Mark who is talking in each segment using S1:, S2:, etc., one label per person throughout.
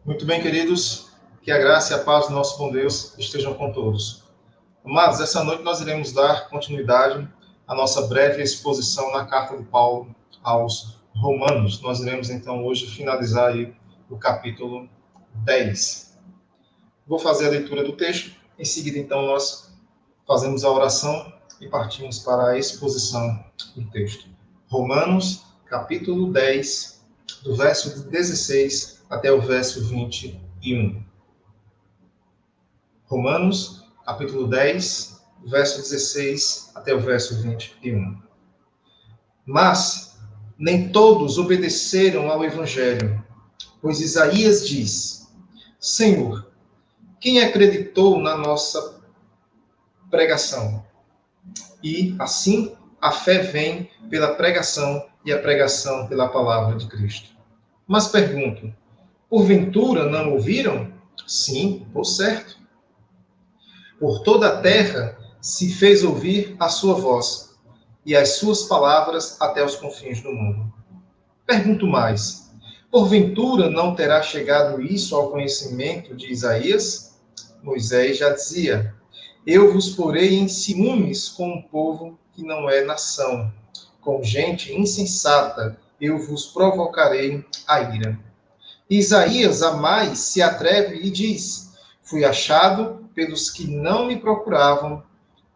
S1: Muito bem, queridos, que a graça e a paz do nosso bom Deus estejam com todos. Amados, essa noite nós iremos dar continuidade à nossa breve exposição na carta de Paulo aos Romanos. Nós iremos, então, hoje finalizar aí o capítulo 10. Vou fazer a leitura do texto, em seguida, então, nós fazemos a oração e partimos para a exposição do texto. Romanos, capítulo 10, do verso 16 até o verso 21. Romanos, capítulo 10, verso 16 até o verso 21. Mas nem todos obedeceram ao Evangelho, pois Isaías diz: Senhor, quem acreditou na nossa pregação? E, assim, a fé vem pela pregação e a pregação pela palavra de Cristo. Mas pergunto, porventura não ouviram? Sim, por certo. Por toda a terra se fez ouvir a sua voz, e as suas palavras até os confins do mundo. Pergunto mais, porventura não terá chegado isso ao conhecimento de Isaías? Moisés já dizia: Eu vos porei em ciúmes com um povo que não é nação. Com gente insensata eu vos provocarei a ira. Isaías a mais se atreve e diz: Fui achado pelos que não me procuravam,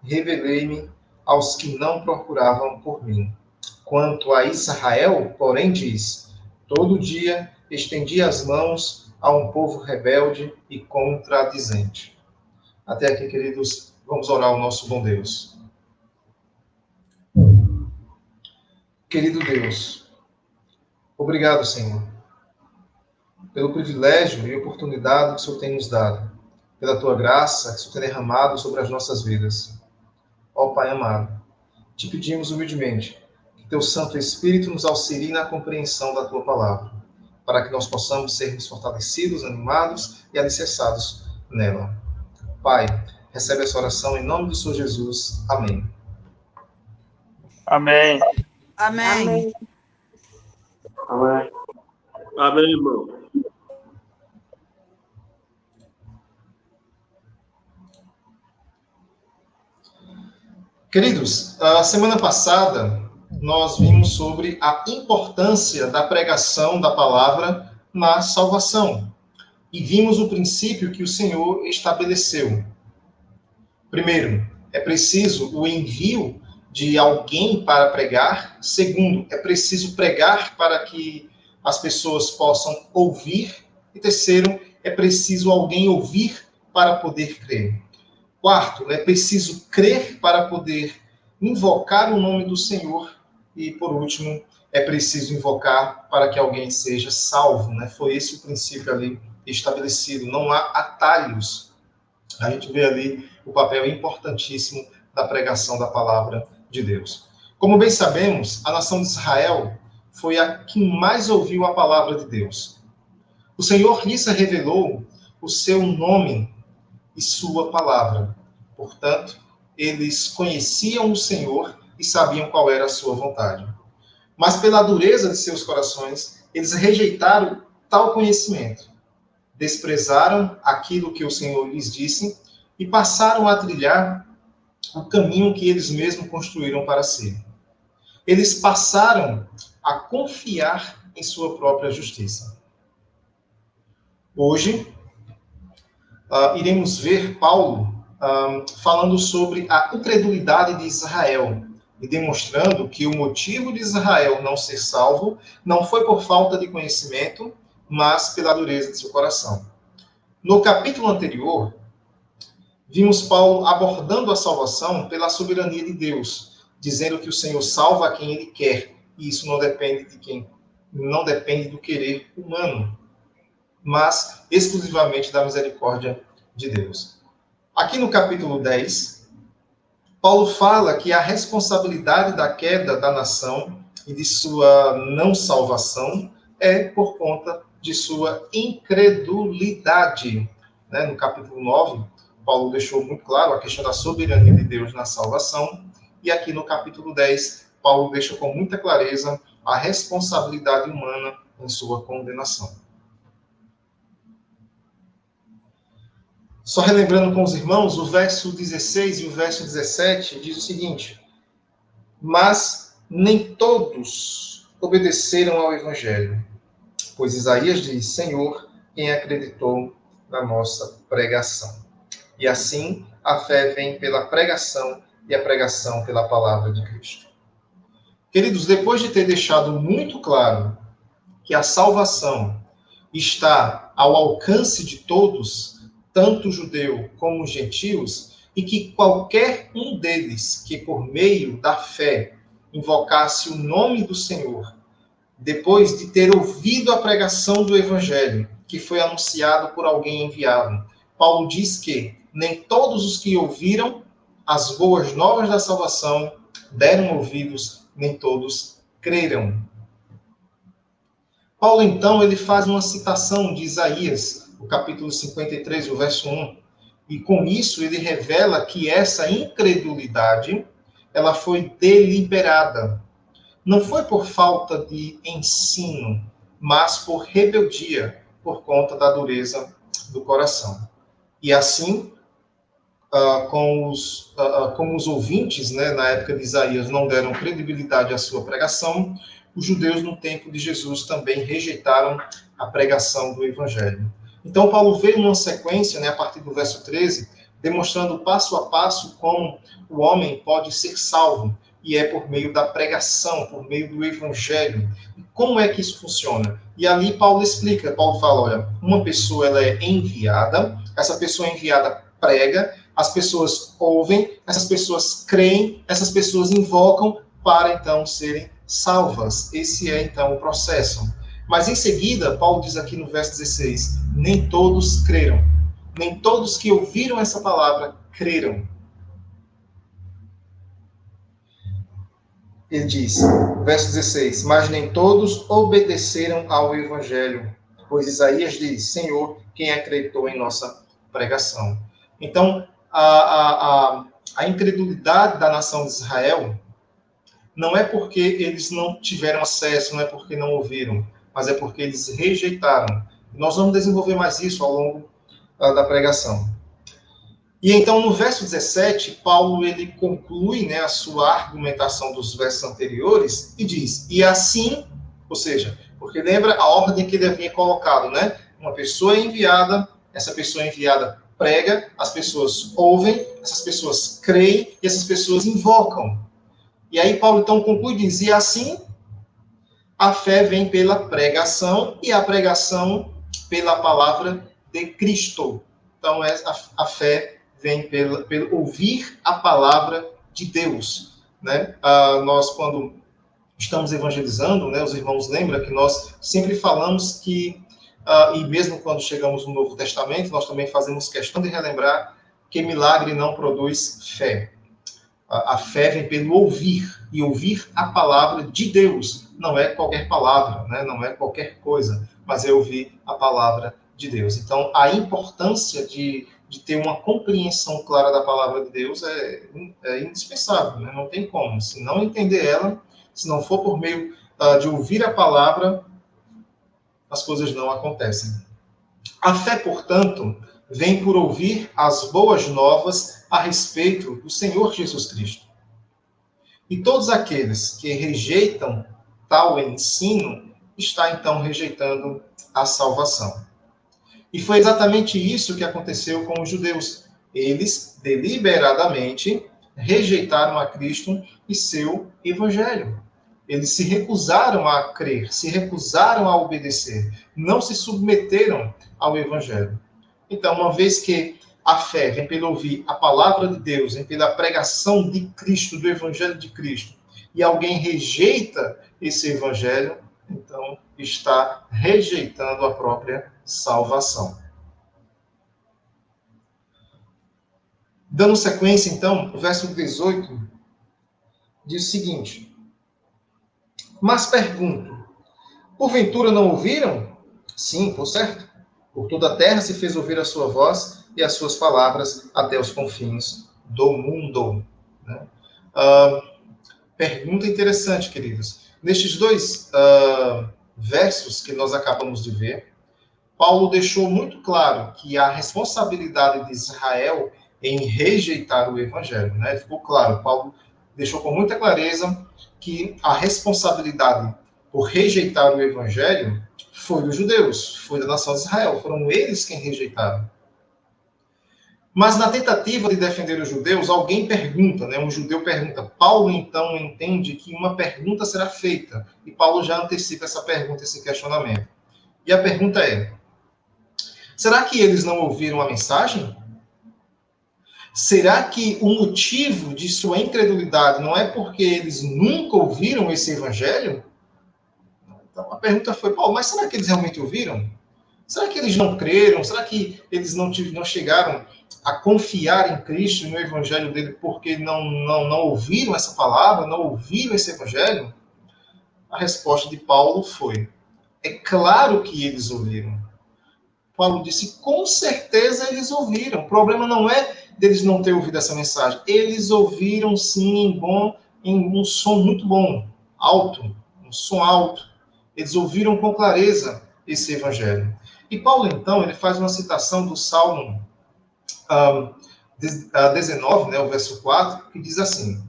S1: revelei-me aos que não procuravam por mim. Quanto a Israel, porém, diz: Todo dia estendi as mãos a um povo rebelde e contradizente. Até aqui, queridos, vamos orar ao nosso bom Deus. Querido Deus, obrigado, Senhor, pelo privilégio e oportunidade que o Senhor tem nos dado, pela tua graça que o Senhor tem derramado sobre as nossas vidas. Ó Pai amado, te pedimos humildemente que teu Santo Espírito nos auxilie na compreensão da tua palavra, para que nós possamos sermos fortalecidos, animados e alicerçados nela. Pai, recebe essa oração em nome do Senhor Jesus. Amém.
S2: Amém.
S3: Amém.
S4: Amém. Amém, irmão.
S1: Queridos, a semana passada nós vimos sobre a importância da pregação da palavra na salvação. E vimos o princípio que o Senhor estabeleceu. Primeiro, é preciso o envio de alguém para pregar. Segundo, é preciso pregar para que as pessoas possam ouvir. E terceiro, é preciso alguém ouvir para poder crer. Quarto, é preciso crer para poder invocar o nome do Senhor. E, por último, é preciso invocar para que alguém seja salvo. Foi esse o princípio ali estabelecido. Não há atalhos. A gente vê ali o papel importantíssimo da pregação da palavra de Deus. Como bem sabemos, a nação de Israel foi a que mais ouviu a palavra de Deus. O Senhor lhes revelou o seu nome e sua palavra. Portanto, eles conheciam o Senhor e sabiam qual era a sua vontade. Mas pela dureza de seus corações, eles rejeitaram tal conhecimento. Desprezaram aquilo que o Senhor lhes disse e passaram a trilhar o caminho que eles mesmos construíram para si. Eles passaram a confiar em sua própria justiça. Hoje, iremos ver Paulo falando sobre a incredulidade de Israel e demonstrando que o motivo de Israel não ser salvo não foi por falta de conhecimento, mas pela dureza de seu coração. No capítulo anterior, vimos Paulo abordando a salvação pela soberania de Deus, dizendo que o Senhor salva a quem Ele quer, e isso não depende de quem, não depende do querer humano, mas exclusivamente da misericórdia de Deus. Aqui no capítulo 10, Paulo fala que a responsabilidade da queda da nação e de sua não salvação é por conta de sua incredulidade. No capítulo 9, Paulo deixou muito claro a questão da soberania de Deus na salvação, e aqui no capítulo 10, Paulo deixa com muita clareza a responsabilidade humana em sua condenação. Só relembrando com os irmãos, o verso 16 e o verso 17 diz o seguinte: mas nem todos obedeceram ao Evangelho, pois Isaías diz: Senhor, quem acreditou na nossa pregação? E assim a fé vem pela pregação e a pregação pela palavra de Cristo. Queridos, depois de ter deixado muito claro que a salvação está ao alcance de todos, tanto judeu como gentios, e que qualquer um deles que por meio da fé invocasse o nome do Senhor, depois de ter ouvido a pregação do evangelho, que foi anunciado por alguém enviado, Paulo diz que nem todos os que ouviram as boas novas da salvação deram ouvidos, nem todos creram. Paulo, então, ele faz uma citação de Isaías, o capítulo 53, o verso 1, e com isso ele revela que essa incredulidade, ela foi deliberada. Não foi por falta de ensino, mas por rebeldia, por conta da dureza do coração. E assim, como os ouvintes, né, na época de Isaías, não deram credibilidade à sua pregação, os judeus no tempo de Jesus também rejeitaram a pregação do evangelho. Então, Paulo veio numa sequência, né, a partir do verso 13, demonstrando passo a passo como o homem pode ser salvo, e é por meio da pregação, por meio do evangelho. E como é que isso funciona? E ali Paulo explica, Paulo fala, olha, uma pessoa ela é enviada, essa pessoa enviada prega, as pessoas ouvem, essas pessoas creem, essas pessoas invocam para então serem salvas. Esse é então o processo. Mas em seguida, Paulo diz aqui no verso 16, nem todos creram. Nem todos que ouviram essa palavra creram. Ele diz, verso 16, mas nem todos obedeceram ao evangelho, pois Isaías diz, Senhor, quem acreditou em nossa pregação. Então, a incredulidade da nação de Israel não é porque eles não tiveram acesso, não é porque não ouviram, mas é porque eles rejeitaram. Nós vamos desenvolver mais isso ao longo da pregação. E então, no verso 17, Paulo ele conclui, né, a sua argumentação dos versos anteriores e diz, e assim, ou seja, porque lembra a ordem que ele havia colocado, né? Uma pessoa enviada, essa pessoa enviada prega, as pessoas ouvem, essas pessoas creem e essas pessoas invocam. E aí Paulo então conclui e diz, e assim a fé vem pela pregação e a pregação pela palavra de Cristo. Então a fé vem pelo ouvir a palavra de Deus. Né? Nós, quando estamos evangelizando, né, os irmãos lembram que nós sempre falamos que, e mesmo quando chegamos no Novo Testamento, nós também fazemos questão de relembrar que milagre não produz fé. A fé vem pelo ouvir, e ouvir a palavra de Deus. Não é qualquer palavra, né? Não é qualquer coisa, mas é ouvir a palavra de Deus. Então, a importância de ter uma compreensão clara da palavra de Deus é indispensável, né? Não tem como. Se não entender ela, se não for por meio de ouvir a palavra, as coisas não acontecem. A fé, portanto, vem por ouvir as boas novas a respeito do Senhor Jesus Cristo. E todos aqueles que rejeitam tal ensino, está então rejeitando a salvação. E foi exatamente isso que aconteceu com os judeus. Eles, deliberadamente, rejeitaram a Cristo e seu evangelho. Eles se recusaram a crer, se recusaram a obedecer, não se submeteram ao evangelho. Então, uma vez que a fé vem pelo ouvir a palavra de Deus, vem pela pregação de Cristo, do evangelho de Cristo, e alguém rejeita esse evangelho, então está rejeitando a própria salvação. Dando sequência, então, o verso 18 diz o seguinte: mas pergunto, porventura não ouviram? Sim, por certo. Por toda a terra se fez ouvir a sua voz e as suas palavras até os confins do mundo. Né? Pergunta interessante, queridos. Nestes dois versos que nós acabamos de ver, Paulo deixou muito claro que a responsabilidade de Israel em rejeitar o evangelho, né? Ficou claro, Paulo deixou com muita clareza que a responsabilidade por rejeitar o evangelho foi dos judeus, foi da nação de Israel, foram eles quem rejeitaram. Mas na tentativa de defender os judeus, alguém pergunta, né? Um judeu pergunta. Paulo, então, entende que uma pergunta será feita. E Paulo já antecipa essa pergunta, esse questionamento. E a pergunta é: será que eles não ouviram a mensagem? Será que o motivo de sua incredulidade não é porque eles nunca ouviram esse evangelho? Então a pergunta foi: Paulo, mas será que eles realmente ouviram? Será que eles não creram? Será que eles não chegaram a confiar em Cristo e no evangelho dele porque não ouviram essa palavra, não ouviram esse evangelho? A resposta de Paulo foi: é claro que eles ouviram. Paulo disse: com certeza eles ouviram. O problema não é deles não ter ouvido essa mensagem. Eles ouviram sim em um som muito bom, alto, um som alto. Eles ouviram com clareza esse evangelho. E Paulo, então, ele faz uma citação do Salmo 19, né, o verso 4, que diz assim: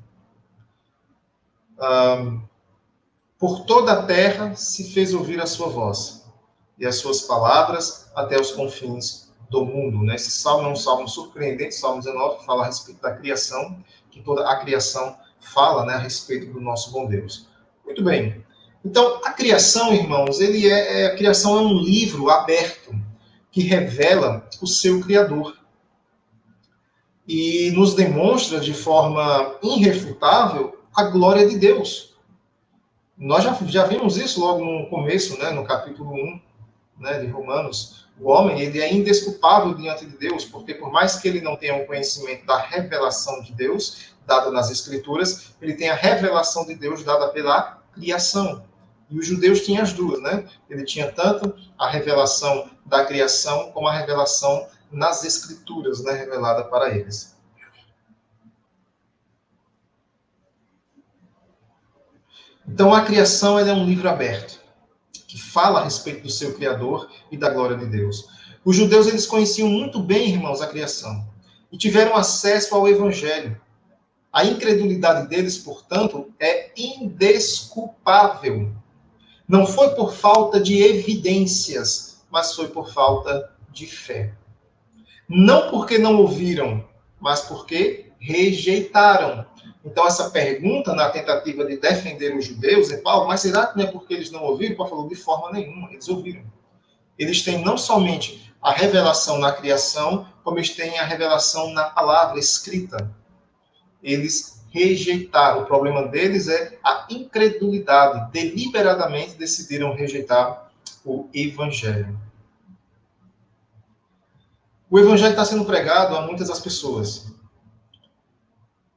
S1: por toda a terra se fez ouvir a sua voz, e as suas palavras até os confins do mundo. Né? Esse salmo é um salmo surpreendente, Salmo 19, que fala a respeito da criação, que toda a criação fala, né, a respeito do nosso bom Deus. Muito bem. Então, a criação, irmãos, a criação é um livro aberto que revela o seu Criador. E nos demonstra de forma irrefutável a glória de Deus. Nós já vimos isso logo no começo, né, no capítulo 1, né, de Romanos. O homem, ele é indesculpável diante de Deus, porque por mais que ele não tenha um conhecimento da revelação de Deus, dada nas Escrituras, ele tem a revelação de Deus dada pela criação. E os judeus tinham as duas, né? Ele tinha tanto a revelação da criação, como a revelação nas Escrituras, né, revelada para eles. Então, a criação é um livro aberto, que fala a respeito do seu Criador e da glória de Deus. Os judeus, eles conheciam muito bem, irmãos, a criação, e tiveram acesso ao Evangelho. A incredulidade deles, portanto, é indesculpável. Não foi por falta de evidências, mas foi por falta de fé. Não porque não ouviram, mas porque rejeitaram. Então, essa pergunta, na tentativa de defender os judeus, é: Paulo, mas será que não é porque eles não ouviram? Paulo falou: de forma nenhuma, eles ouviram. Eles têm não somente a revelação na criação, como eles têm a revelação na palavra escrita. Eles rejeitaram. O problema deles é a incredulidade. Deliberadamente decidiram rejeitar o evangelho. O evangelho está sendo pregado a muitas das pessoas.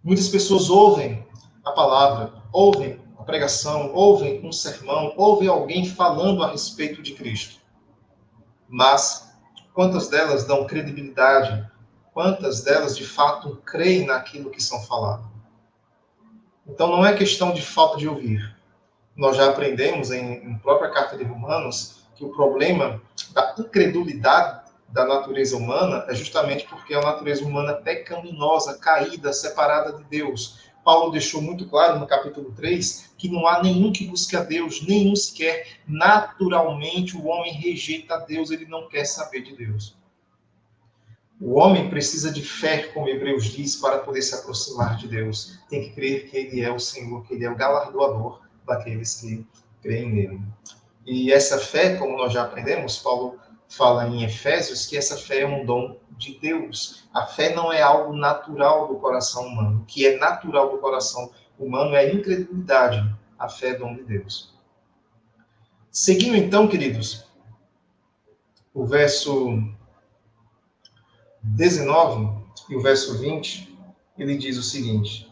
S1: Muitas pessoas ouvem a palavra, ouvem a pregação, ouvem um sermão, ouvem alguém falando a respeito de Cristo. Mas quantas delas dão credibilidade? Quantas delas, de fato, creem naquilo que são faladas? Então, não é questão de falta de ouvir. Nós já aprendemos em própria carta de Romanos que o problema da incredulidade da natureza humana é justamente porque é uma natureza humana pecaminosa, caída, separada de Deus. Paulo deixou muito claro no capítulo 3 que não há nenhum que busque a Deus, nenhum sequer. Naturalmente, o homem rejeita a Deus, ele não quer saber de Deus. O homem precisa de fé, como Hebreus diz, para poder se aproximar de Deus. Tem que crer que Ele é o Senhor, que Ele é o galardoador daqueles que creem nele. E essa fé, como nós já aprendemos, Paulo fala em Efésios que essa fé é um dom de Deus. A fé não é algo natural do coração humano. O que é natural do coração humano é a incredulidade. A fé é dom de Deus. Seguindo então, queridos, o verso 19 e o verso 20, ele diz o seguinte: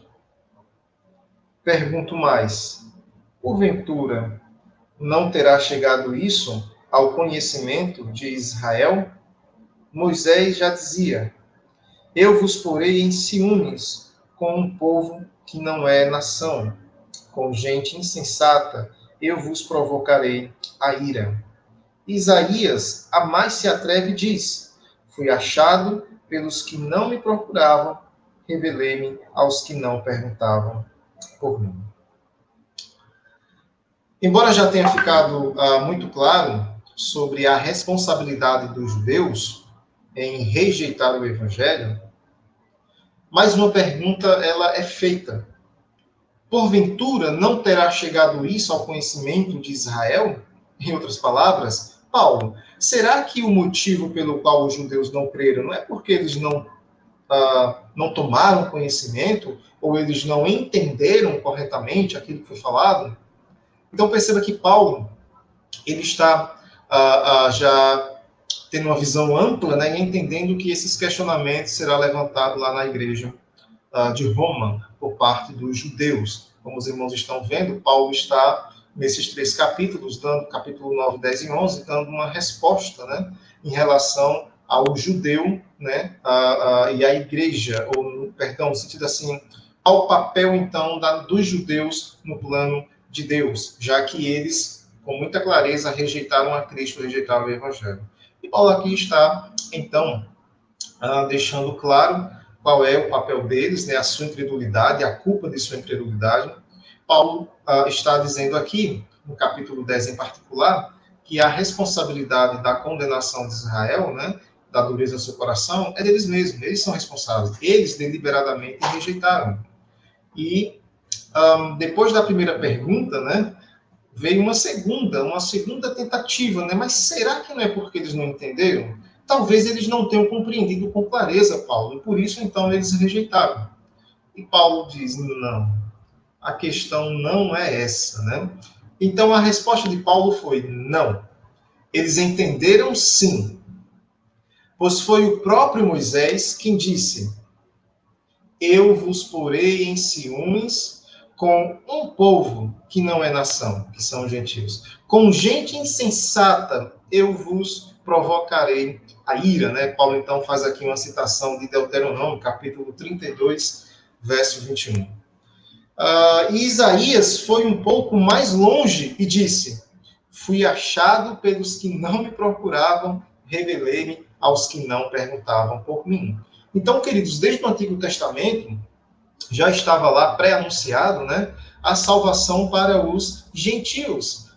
S1: pergunto mais, porventura não terá chegado isso ao conhecimento de Israel? Moisés já dizia: eu vos porei em ciúmes com um povo que não é nação, com gente insensata, eu vos provocarei a ira. Isaías, a mais se atreve e diz: fui achado pelos que não me procuravam, revelei-me aos que não perguntavam por mim. Embora já tenha ficado muito claro sobre a responsabilidade dos judeus em rejeitar o evangelho, mais uma pergunta ela é feita. Porventura não terá chegado isso ao conhecimento de Israel? Em outras palavras, Paulo, será que o motivo pelo qual os judeus não creram não é porque eles não tomaram conhecimento ou eles não entenderam corretamente aquilo que foi falado? Então perceba que Paulo ele está já tendo uma visão ampla, né, e entendendo que esses questionamentos serão levantados lá na igreja de Roma por parte dos judeus. Como os irmãos estão vendo, Paulo está nesses 3 capítulos, dando capítulo 9, 10 e 11, dando uma resposta, né, em relação ao judeu, né, e à igreja, ou, perdão, no sentido assim, ao papel, então, dos judeus no plano de Deus, já que eles, com muita clareza, rejeitaram a Cristo, rejeitaram o Evangelho. E Paulo aqui está, então, deixando claro qual é o papel deles, né, a sua incredulidade, a culpa de sua incredulidade. Paulo está dizendo aqui, no capítulo 10 em particular, que a responsabilidade da condenação de Israel, né, da dureza do seu coração, é deles mesmos, eles são responsáveis, eles deliberadamente rejeitaram. E depois da primeira pergunta, né, veio uma segunda tentativa, né? Mas será que não é porque eles não entenderam? Talvez eles não tenham compreendido com clareza, Paulo, e por isso, então, eles rejeitaram. E Paulo diz, não, a questão não é essa, né? Então, a resposta de Paulo foi, não. Eles entenderam sim, pois foi o próprio Moisés quem disse, eu vos porei em ciúmes com um povo que não é nação, que são os gentios. Com gente insensata eu vos provocarei a ira, né? Paulo então faz aqui uma citação de Deuteronômio, capítulo 32, verso 21. E Isaías foi um pouco mais longe e disse, fui achado pelos que não me procuravam, revelei-me aos que não perguntavam por mim. Então, queridos, desde o Antigo Testamento, já estava lá pré-anunciado, né, a salvação para os gentios.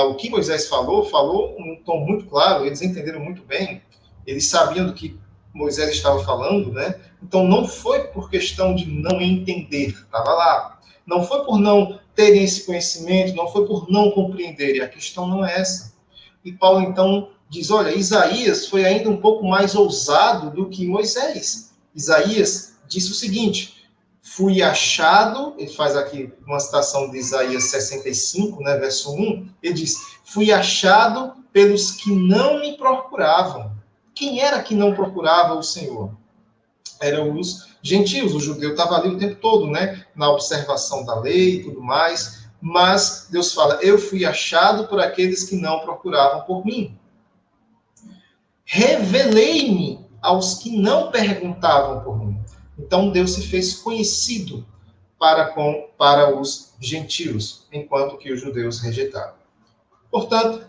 S1: O que Moisés falou um tom muito claro, eles entenderam muito bem, eles sabiam do que Moisés estava falando, né? Então não foi por questão de não entender, estava lá. Não foi por não terem esse conhecimento, não foi por não compreenderem, a questão não é essa. E Paulo então diz, olha, Isaías foi ainda um pouco mais ousado do que Moisés. Isaías disse o seguinte, fui achado, ele faz aqui uma citação de Isaías 65, né, verso 1, ele diz, fui achado pelos que não me procuravam. Quem era que não procurava o Senhor? Eram os gentios, o judeu estava ali o tempo todo, né, na observação da lei e tudo mais, mas Deus fala, eu fui achado por aqueles que não procuravam por mim. Revelei-me aos que não perguntavam por mim. Então Deus se fez conhecido para os gentios, enquanto que os judeus rejeitaram. Portanto,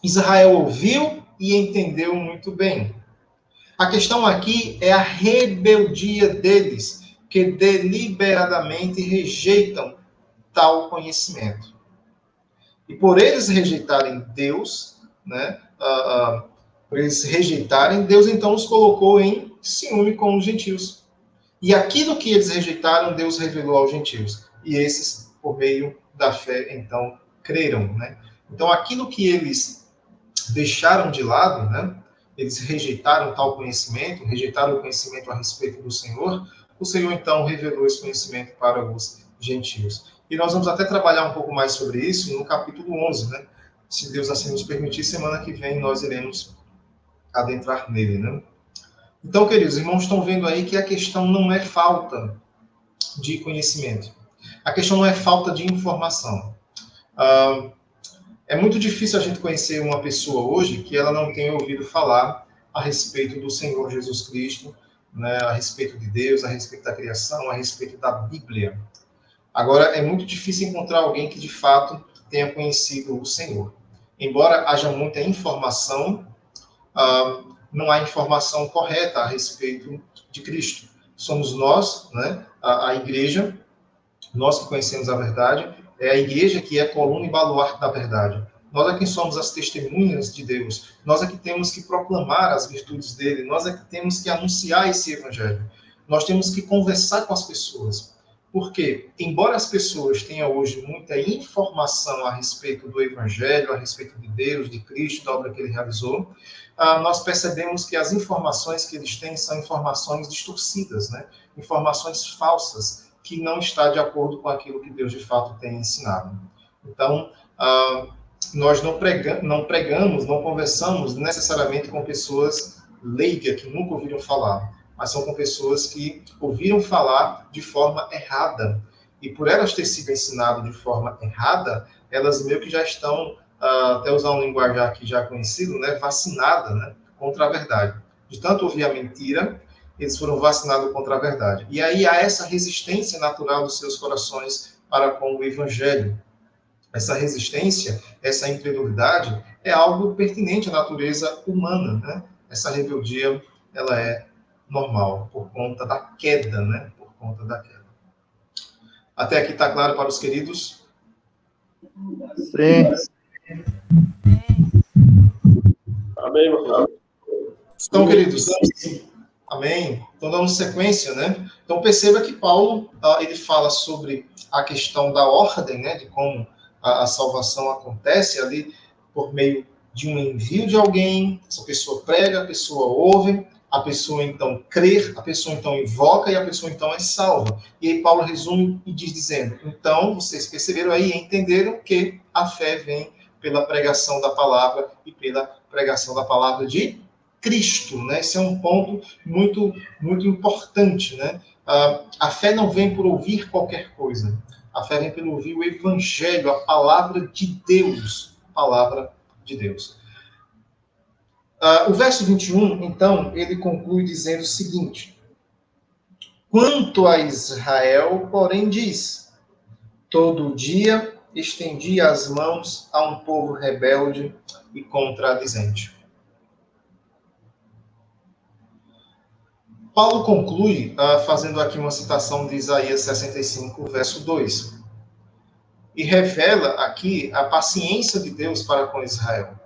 S1: Israel ouviu e entendeu muito bem. A questão aqui é a rebeldia deles, que deliberadamente rejeitam tal conhecimento. E por eles rejeitarem Deus, né, por eles rejeitarem, Deus então os colocou em ciúme com os gentios. E aquilo que eles rejeitaram, Deus revelou aos gentios. E esses, por meio da fé, então, creram, né? Então, aquilo que eles deixaram de lado, né? Eles rejeitaram tal conhecimento, rejeitaram o conhecimento a respeito do Senhor, o Senhor, então, revelou esse conhecimento para os gentios. E nós vamos até trabalhar um pouco mais sobre isso no capítulo 11, né? Se Deus assim nos permitir, semana que vem nós iremos adentrar nele, né? Então, queridos, irmãos, estão vendo aí que a questão não é falta de conhecimento. A questão não é falta de informação. É muito difícil a gente conhecer uma pessoa hoje que ela não tenha ouvido falar a respeito do Senhor Jesus Cristo, né, a respeito de Deus, a respeito da criação, a respeito da Bíblia. Agora, é muito difícil encontrar alguém que, de fato, tenha conhecido o Senhor. Embora haja muita informação, não há informação correta a respeito de Cristo. Somos nós, né, a igreja, nós que conhecemos a verdade, é a igreja que é a coluna e baluarte da verdade. Nós é quem somos as testemunhas de Deus. Nós é que temos que proclamar as virtudes dele. Nós é que temos que anunciar esse evangelho. Nós temos que conversar com as pessoas. Porque, embora as pessoas tenham hoje muita informação a respeito do evangelho, a respeito de Deus, de Cristo, da obra que ele realizou, nós percebemos que as informações que eles têm são informações distorcidas, né? Informações falsas, que não está de acordo com aquilo que Deus de fato tem ensinado. Então, nós não pregamos, não conversamos necessariamente com pessoas leigas que nunca ouviram falar, mas são com pessoas que ouviram falar de forma errada. E por elas ter sido ensinado de forma errada, elas meio que já estão, até usar um linguajar aqui já conhecido, né, vacinada, né, contra a verdade. De tanto ouvir a mentira, eles foram vacinados contra a verdade. E aí há essa resistência natural dos seus corações para com o evangelho. Essa resistência, essa incredulidade, é algo pertinente à natureza humana, né? Essa rebeldia, ela é normal, por conta da queda, né? Por conta da queda. Até aqui está claro para os queridos?
S2: Sim.
S4: Amém, irmão.
S1: Então, queridos, amém? Então, dando sequência, né? Então, perceba que Paulo, ele fala sobre a questão da ordem, né? De como a salvação acontece ali por meio de um envio de alguém, essa pessoa prega, a pessoa ouve, a pessoa então crê, a pessoa então invoca e a pessoa então é salva. E aí Paulo resume e diz dizendo, então, vocês perceberam aí, entenderam que a fé vem pela pregação da palavra e pela pregação da palavra de Cristo, né? Esse é um ponto muito, muito importante, né? A fé não vem por ouvir qualquer coisa. A fé vem pelo ouvir o evangelho, a palavra de Deus. A palavra de Deus. O verso 21, então, ele conclui dizendo o seguinte: quanto a Israel, porém, diz, todo dia estendi as mãos a um povo rebelde e contradizente. Paulo conclui fazendo aqui uma citação de Isaías 65, verso 2. E revela aqui a paciência de Deus para com Israel.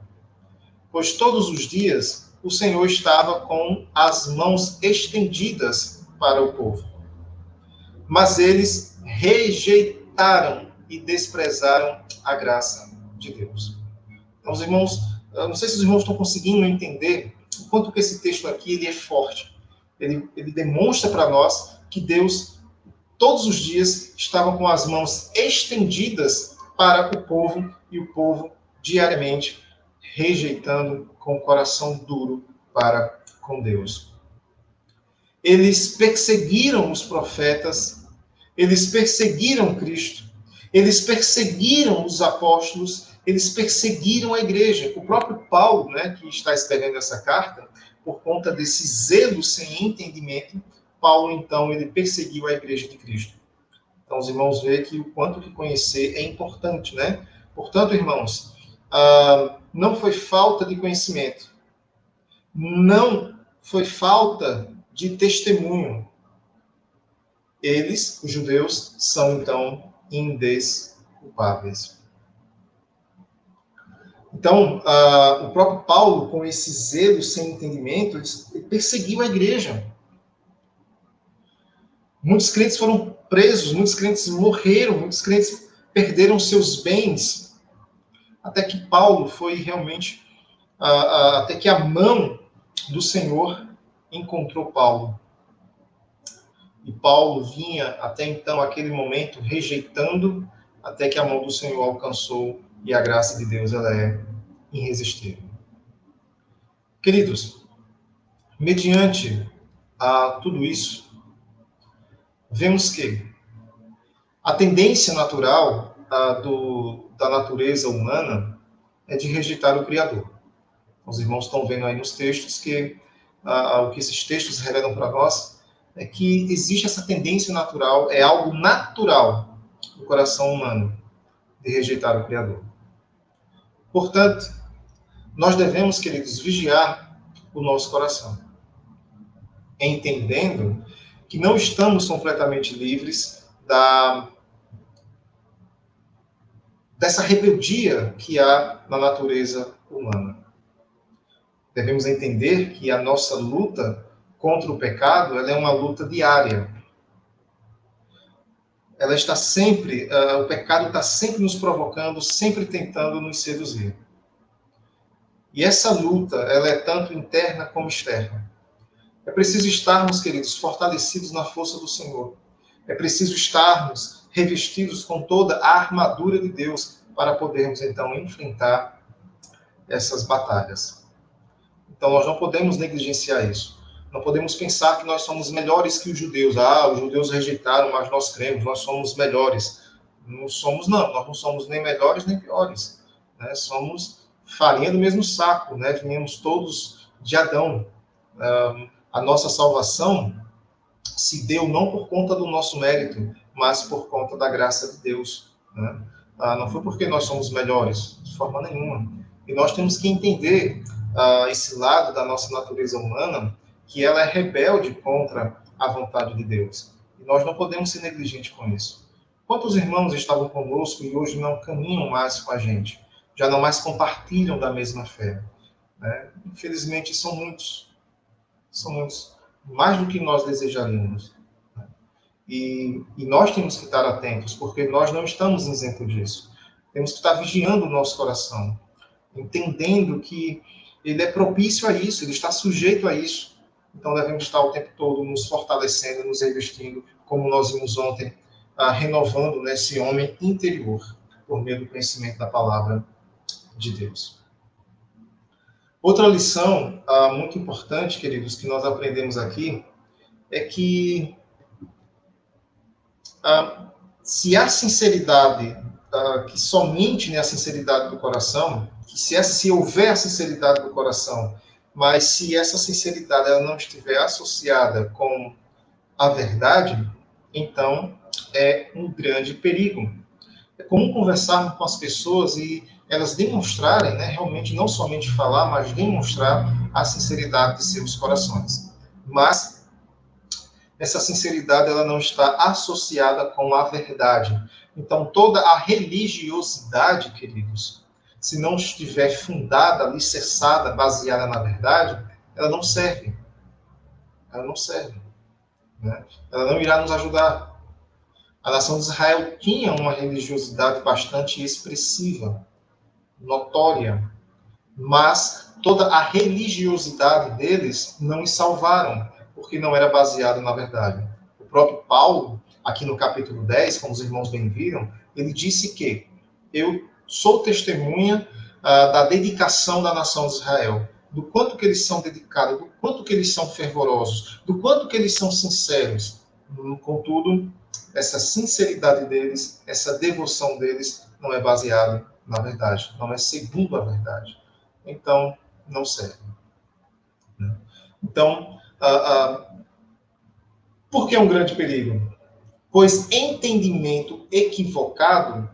S1: Pois todos os dias o Senhor estava com as mãos estendidas para o povo. Mas eles rejeitaram e desprezaram a graça de Deus. Então, os irmãos, eu não sei se os irmãos estão conseguindo entender o quanto que esse texto aqui ele é forte. Ele demonstra para nós que Deus, todos os dias, estava com as mãos estendidas para o povo, e o povo, diariamente, rejeitando com o coração duro para com Deus. Eles perseguiram os profetas, eles perseguiram Cristo, eles perseguiram os apóstolos, eles perseguiram a igreja. O próprio Paulo, né, que está escrevendo essa carta, por conta desse zelo sem entendimento, Paulo, então, ele perseguiu a igreja de Cristo. Então, os irmãos veem que o quanto que conhecer é importante, né? Portanto, irmãos, não foi falta de conhecimento, não foi falta de testemunho. Eles, os judeus, são, então, indesculpáveis. Então, o próprio Paulo, com esse zelo sem entendimento, ele perseguiu a igreja. Muitos crentes foram presos, muitos crentes morreram, muitos crentes perderam seus bens, até que Paulo foi realmente, até que a mão do Senhor encontrou Paulo. E Paulo vinha, até então, aquele momento, rejeitando, até que a mão do Senhor alcançou, e a graça de Deus, ela é irresistível. Queridos, mediante tudo isso, vemos que a tendência natural da natureza humana é de rejeitar o Criador. Os irmãos estão vendo aí nos textos que o que esses textos revelam para nós é que existe essa tendência natural, é algo natural do coração humano de rejeitar o Criador. Portanto, nós devemos, queridos, vigiar o nosso coração, entendendo que não estamos completamente livres dessa rebeldia que há na natureza humana. Devemos entender que a nossa luta contra o pecado, ela é uma luta diária. Ela está sempre, o pecado está sempre nos provocando, sempre tentando nos seduzir. E essa luta, ela é tanto interna como externa. É preciso estarmos, queridos, fortalecidos na força do Senhor. É preciso estarmos revestidos com toda a armadura de Deus para podermos, então, enfrentar essas batalhas. Então, nós não podemos negligenciar isso. Não podemos pensar que nós somos melhores que os judeus. Os judeus rejeitaram, mas nós cremos, nós somos melhores. Não somos, não. Nós não somos nem melhores nem piores. Né? Somos farinha do mesmo saco. Né? Viemos todos de Adão. A nossa salvação se deu não por conta do nosso mérito, mas por conta da graça de Deus. Né? Não foi porque nós somos melhores, de forma nenhuma. E nós temos que entender esse lado da nossa natureza humana, que ela é rebelde contra a vontade de Deus. E nós não podemos ser negligentes com isso. Quantos irmãos estavam conosco e hoje não caminham mais com a gente? Já não mais compartilham da mesma fé? Né? Infelizmente, são muitos. São muitos. Mais do que nós desejaríamos. Né? E nós temos que estar atentos, porque nós não estamos isentos disso. Temos que estar vigiando o nosso coração, entendendo que ele é propício a isso, ele está sujeito a isso. Então, devemos estar o tempo todo nos fortalecendo, nos revestindo, como nós vimos ontem, renovando esse homem interior, por meio do conhecimento da palavra de Deus. Outra lição muito importante, queridos, que nós aprendemos aqui, é que se há sinceridade, que somente a sinceridade do coração, que se houver a sinceridade do coração, mas se essa sinceridade ela não estiver associada com a verdade, então é um grande perigo. É comum conversarmos com as pessoas e elas demonstrarem, realmente não somente falar, mas demonstrar a sinceridade de seus corações. Mas essa sinceridade ela não está associada com a verdade. Então toda a religiosidade, queridos, se não estiver fundada, alicerçada, baseada na verdade, ela não serve. Ela não serve. Né? Ela não irá nos ajudar. A nação de Israel tinha uma religiosidade bastante expressiva, notória, mas toda a religiosidade deles não os salvaram, porque não era baseada na verdade. O próprio Paulo, aqui no capítulo 10, como os irmãos bem viram, ele disse que eu sou testemunha da dedicação da nação de Israel, do quanto que eles são dedicados, do quanto que eles são fervorosos, do quanto que eles são sinceros. Contudo, essa sinceridade deles, essa devoção deles, não é baseada na verdade, não é segundo a verdade. Então, não serve. Então, por que é um grande perigo? Pois entendimento equivocado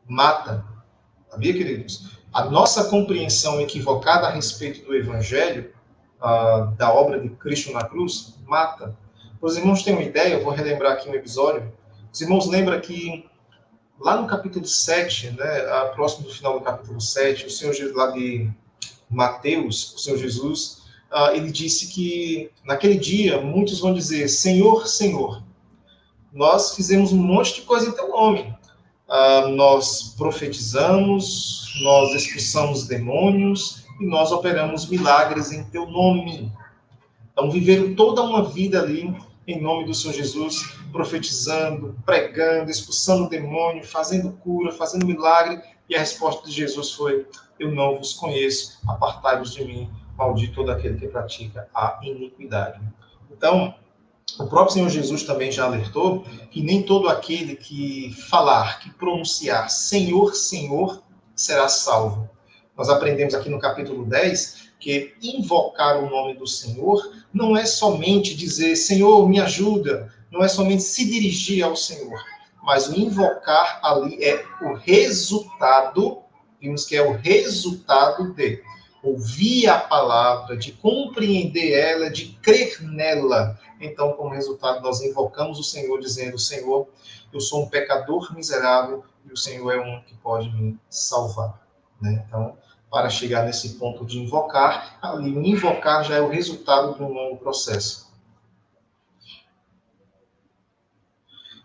S1: mata. Sabia, queridos? A nossa compreensão equivocada a respeito do Evangelho, da obra de Cristo na cruz, mata. Os irmãos têm uma ideia, eu vou relembrar aqui um episódio. Os irmãos lembram que lá no capítulo 7, próximo do final do capítulo 7, o Senhor Jesus, lá de Mateus, o Senhor Jesus, ele disse que naquele dia muitos vão dizer: Senhor, Senhor, nós fizemos um monte de coisa em teu nome. Nós profetizamos, nós expulsamos demônios e nós operamos milagres em teu nome. Então, viveram toda uma vida ali em nome do Senhor Jesus, profetizando, pregando, expulsando demônio, fazendo cura, fazendo milagre. E a resposta de Jesus foi: eu não vos conheço, apartai-vos de mim, maldito todo aquele que pratica a iniquidade. Então, o próprio Senhor Jesus também já alertou que nem todo aquele que falar, que pronunciar Senhor, Senhor, será salvo. Nós aprendemos aqui no capítulo 10 que invocar o nome do Senhor não é somente dizer Senhor, me ajuda, não é somente se dirigir ao Senhor, mas o invocar ali é o resultado Vimos que é o resultado de ouvir a palavra, de compreender ela, de crer nela. Então, como resultado, nós invocamos o Senhor, dizendo: Senhor, eu sou um pecador miserável e o Senhor é um que pode me salvar. Né? Então, para chegar nesse ponto de invocar, ali o invocar já é o resultado de um longo processo.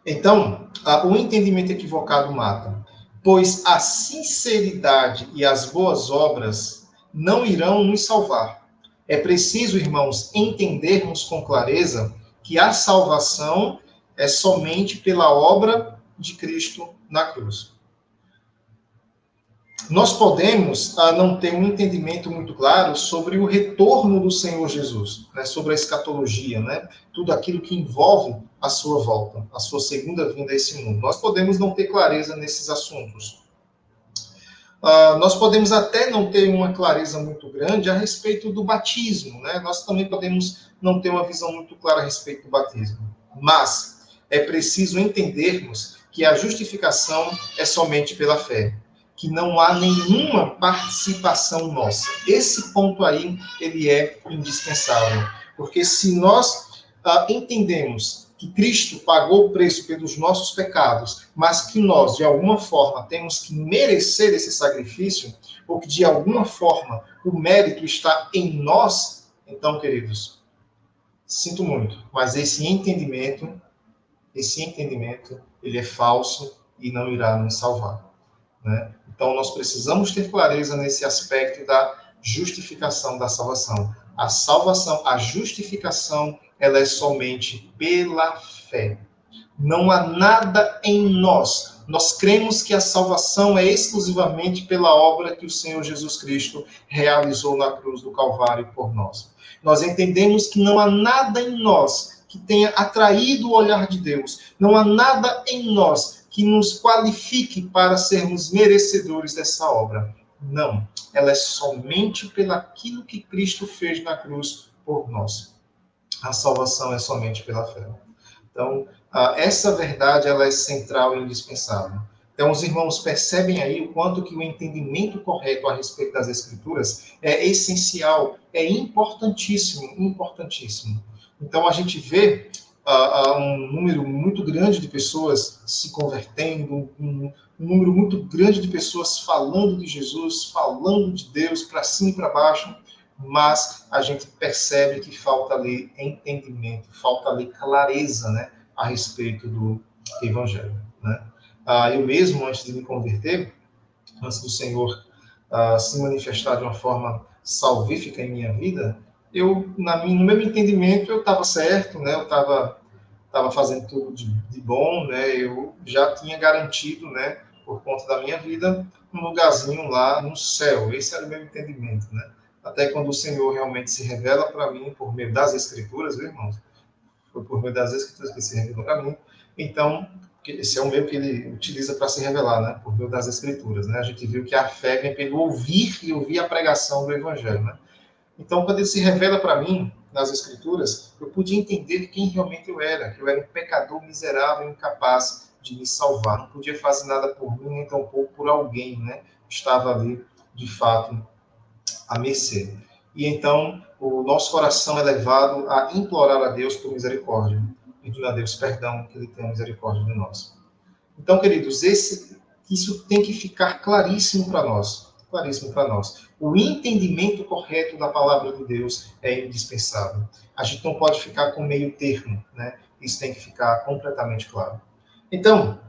S1: Então, o entendimento equivocado mata, pois a sinceridade e as boas obras não irão nos salvar. É preciso, irmãos, entendermos com clareza que a salvação é somente pela obra de Cristo na cruz. Nós podemos não ter um entendimento muito claro sobre o retorno do Senhor Jesus, né, sobre a escatologia, né, tudo aquilo que envolve a sua volta, a sua segunda vinda a esse mundo. Nós podemos não ter clareza nesses assuntos. Nós podemos até não ter uma clareza muito grande a respeito do batismo, né? Nós também podemos não ter uma visão muito clara a respeito do batismo. Mas é preciso entendermos que a justificação é somente pela fé, que não há nenhuma participação nossa. Esse ponto aí, ele é indispensável. Porque se nós entendemos que Cristo pagou o preço pelos nossos pecados, mas que nós, de alguma forma, temos que merecer esse sacrifício, ou que, de alguma forma, o mérito está em nós, então, queridos, sinto muito, mas esse entendimento, ele é falso e não irá nos salvar. Né? Então, nós precisamos ter clareza nesse aspecto da justificação, da salvação. A salvação, a justificação, ela é somente pela fé. Não há nada em nós. Nós cremos que a salvação é exclusivamente pela obra que o Senhor Jesus Cristo realizou na cruz do Calvário por nós. Nós entendemos que não há nada em nós que tenha atraído o olhar de Deus. Não há nada em nós que nos qualifique para sermos merecedores dessa obra. Não. Ela é somente pelaquilo que Cristo fez na cruz por nós. A salvação é somente pela fé. Então, essa verdade ela é central e indispensável. Então, os irmãos percebem aí o quanto que o entendimento correto a respeito das Escrituras é essencial, é importantíssimo, importantíssimo. Então, a gente vê um número muito grande de pessoas se convertendo, um número muito grande de pessoas falando de Jesus, falando de Deus para cima e para baixo, mas a gente percebe que falta ali entendimento, falta ali clareza, né, a respeito do Evangelho. Né? Eu mesmo, antes de me converter, antes do Senhor se manifestar de uma forma salvífica em minha vida, no meu entendimento, eu estava certo, né, eu estava fazendo tudo de bom, né, eu já tinha garantido, né, por conta da minha vida, um lugarzinho lá no céu. Esse era o meu entendimento, né? Até quando o Senhor realmente se revela para mim por meio das Escrituras, viu, irmãos? Foi por meio das Escrituras que se revelou para mim. Então, esse é o meio que ele utiliza para se revelar, né? Por meio das Escrituras, né? A gente viu que a fé vem pelo ouvir e ouvir a pregação do Evangelho, né? Então, quando ele se revela para mim nas Escrituras, eu pude entender quem realmente eu era, que eu era um pecador miserável, incapaz de me salvar. Não podia fazer nada por mim, nem tampouco por alguém, né? Estava ali, de fato, à mercê. E então, o nosso coração é levado a implorar a Deus por misericórdia, pedindo a Deus perdão, que Ele tenha misericórdia de nós. Então, queridos, isso tem que ficar claríssimo para nós. Claríssimo para nós. O entendimento correto da palavra de Deus é indispensável. A gente não pode ficar com meio termo, né? Isso tem que ficar completamente claro. Então,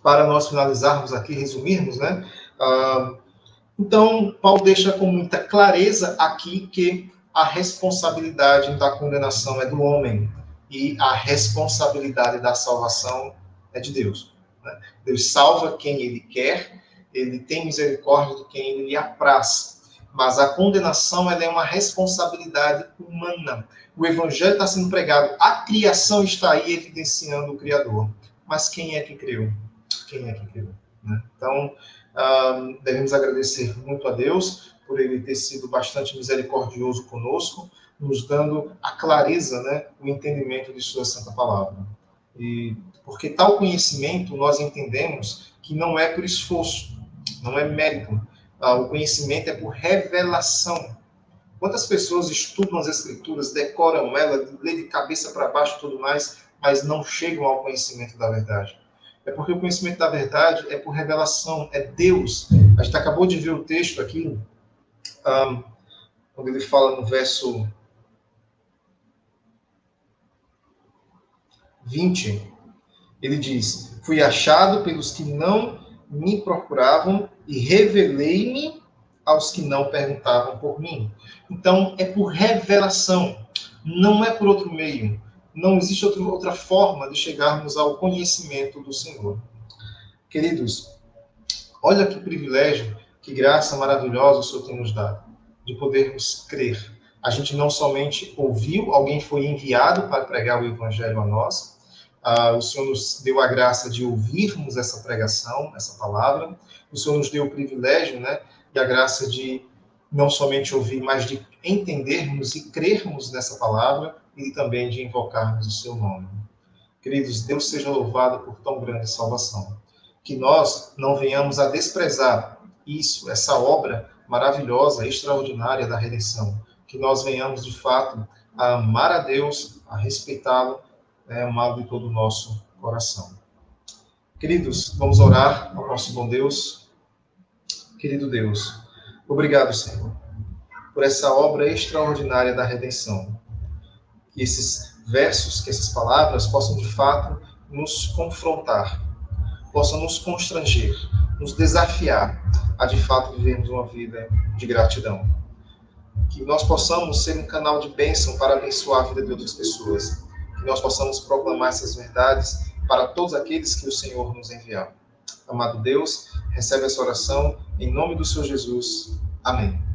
S1: para nós finalizarmos aqui, resumirmos, né? Então, Paulo deixa com muita clareza aqui que a responsabilidade da condenação é do homem e a responsabilidade da salvação é de Deus. Né? Deus salva quem Ele quer, Ele tem misericórdia de quem Ele lhe apraz. Mas a condenação ela é uma responsabilidade humana. O Evangelho está sendo pregado, a criação está aí evidenciando o Criador. Mas quem é que creu? Quem é que creu? Né? Então, devemos agradecer muito a Deus por Ele ter sido bastante misericordioso conosco, nos dando a clareza, né, o entendimento de Sua Santa Palavra. E porque tal conhecimento nós entendemos que não é por esforço, não é mérito, O conhecimento é por revelação. Quantas pessoas estudam as Escrituras, decoram ela, lê de cabeça para baixo e tudo mais, mas não chegam ao conhecimento da verdade? É porque o conhecimento da verdade é por revelação, é Deus. A gente acabou de ver o texto aqui, quando ele fala no verso 20, ele diz: fui achado pelos que não me procuravam e revelei-me aos que não perguntavam por mim. Então, é por revelação, não é por outro meio. Não existe outra forma de chegarmos ao conhecimento do Senhor. Queridos, olha que privilégio, que graça maravilhosa o Senhor tem nos dado, de podermos crer. A gente não somente ouviu, alguém foi enviado para pregar o Evangelho a nós. O Senhor nos deu a graça de ouvirmos essa pregação, essa palavra. O Senhor nos deu o privilégio, né, e a graça de não somente ouvir, mas de entendermos e crermos nessa palavra e também de invocarmos o seu nome. Queridos, Deus seja louvado por tão grande salvação. Que nós não venhamos a desprezar isso, essa obra maravilhosa, extraordinária da redenção. Que nós venhamos, de fato, a amar a Deus, a respeitá-lo, amado de todo o nosso coração. Queridos, vamos orar ao nosso bom Deus. Querido Deus, obrigado, Senhor, por essa obra extraordinária da redenção. Que esses versos, que essas palavras possam, de fato, nos confrontar, possam nos constranger, nos desafiar a, de fato, vivermos uma vida de gratidão. Que nós possamos ser um canal de bênção para abençoar a vida de outras pessoas. Que nós possamos proclamar essas verdades para todos aqueles que o Senhor nos enviar. Amado Deus, recebe essa oração em nome do Senhor Jesus. Amém.